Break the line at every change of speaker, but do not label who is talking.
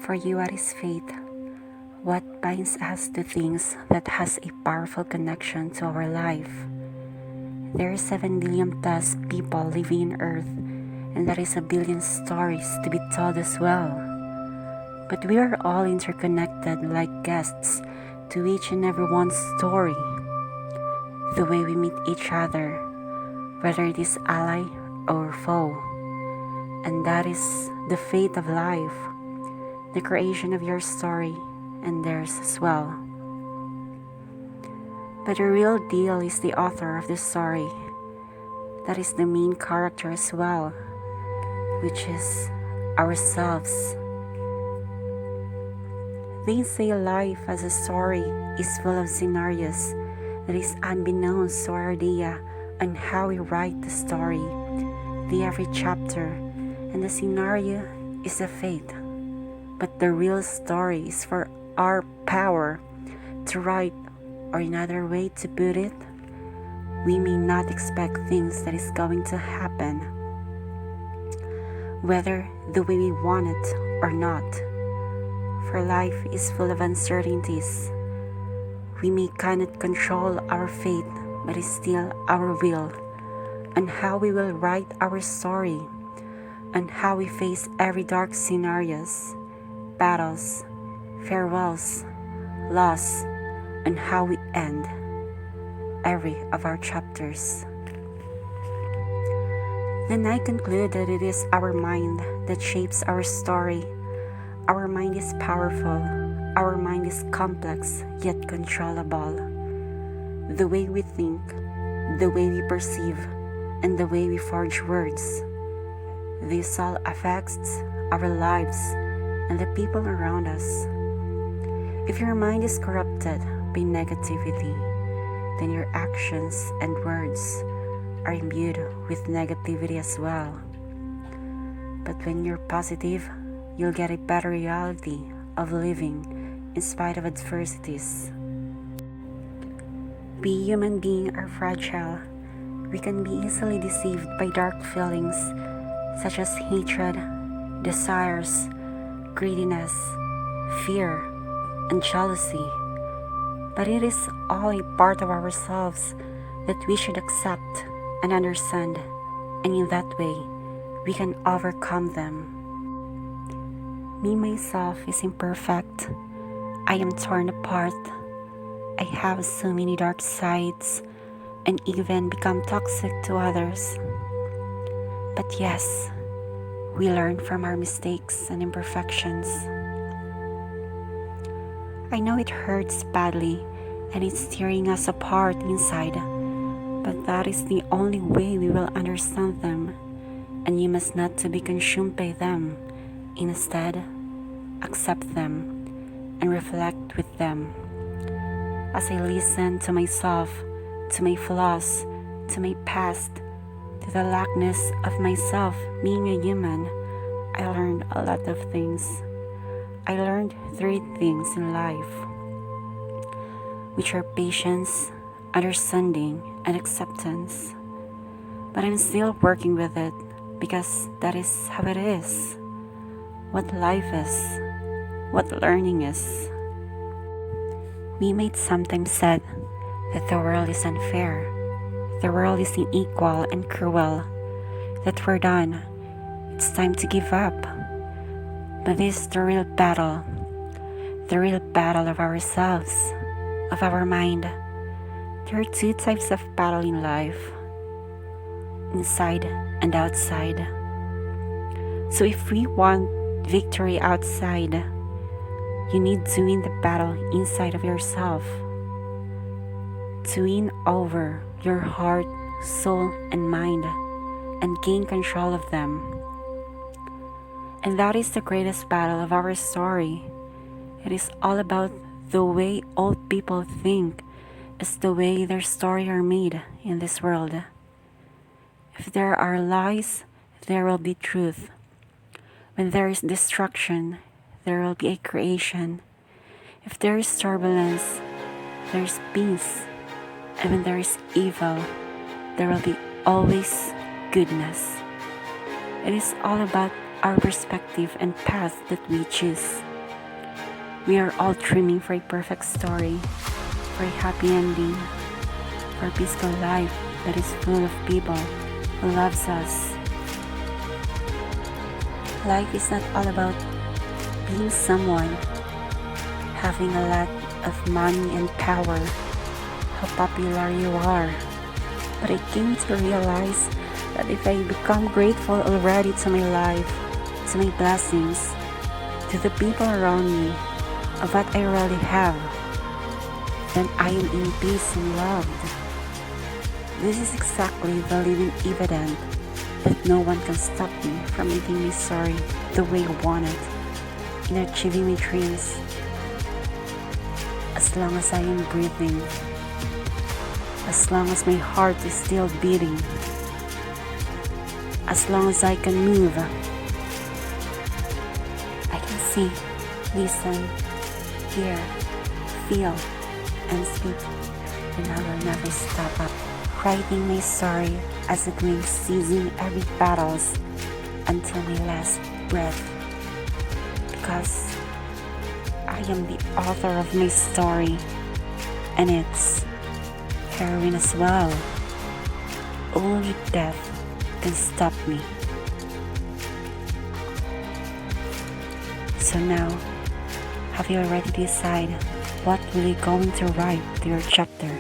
For you, what is faith? What binds us to things that has a powerful connection to our life? There are 7 billion plus people living on Earth, and that is a billion stories to be told as well. But we are all interconnected like guests to each and every one's story. The way we meet each other, whether it is ally or foe. And that is the fate of life, the creation of your story and theirs as well. But the real deal is the author of the story. That is the main character as well, which is ourselves. They say life as a story is full of scenarios that is unbeknownst to our idea on how we write the story, the every chapter, and the scenario is a fate. But the real story is for our power to write, or another way to put it, we may not expect things that is going to happen, whether the way we want it or not. For life is full of uncertainties. We may cannot control our fate, but it's still our will on how we will write our story, on how we face every dark scenarios, battles, farewells, loss, and how we end every of our chapters. Then I conclude that it is our mind that shapes our story. Our mind is powerful. Our mind is complex yet controllable. The way we think, the way we perceive, and the way we forge words. This all affects our lives and the people around us. If your mind is corrupted by negativity, then your actions and words are imbued with negativity as well. But when you're positive, you'll get a better reality of living in spite of adversities. We human beings are fragile. We can be easily deceived by dark feelings such as hatred, desires, greediness, fear, and jealousy. But it is all a part of ourselves that we should accept and understand, and in that way, we can overcome them. Me myself is imperfect. I am torn apart. I have so many dark sides and even become toxic to others. But yes, we learn from our mistakes and imperfections. I know it hurts badly and it's tearing us apart inside, but that is the only way we will understand them, and you must not to be consumed by them. Instead, accept them and reflect with them. As I listen to myself, to my flaws, to my past, to the lackness of myself being a human, I learned a lot of things. I learned 3 things in life, which are patience, understanding, and acceptance. But I'm still working with it because that is how it is, what life is, what learning is. We might sometimes said that the world is unfair, the world is unequal and cruel, that we're done, it's time to give up. But this is the real battle of ourselves, of our mind. There are 2 types of battle in life, inside and outside. So if we want victory outside, you need to win the battle inside of yourself, to win over your heart, soul, and mind, and gain control of them. And that is the greatest battle of our story. It is all about the way old people think is the way their story are made in this world. If there are lies, there will be truth. When there is destruction, there will be a creation. If there is turbulence, there is peace. And when there is evil, there will be always goodness. It is all about our perspective and path that we choose. We are all dreaming for a perfect story, for a happy ending, for a peaceful life that is full of people who loves us. Life is not all about being someone, having a lot of money and power, how popular you are. But I came to realize that if I become grateful already to my life, to my blessings, to the people around me, of what I really have, then I am in peace and loved. This is exactly the living evidence that no one can stop me from living my story the way I want it, in achieving my dreams. As long as I am breathing, as long as my heart is still beating, as long as I can move, I can see, listen, hear, feel, and speak, and I will never stop up writing my story as it wings, seizing every battles until my last breath, because I am the author of my story, and it's heroine as well. Only death can stop me. So now, have you already decided what will you going to write to your chapter?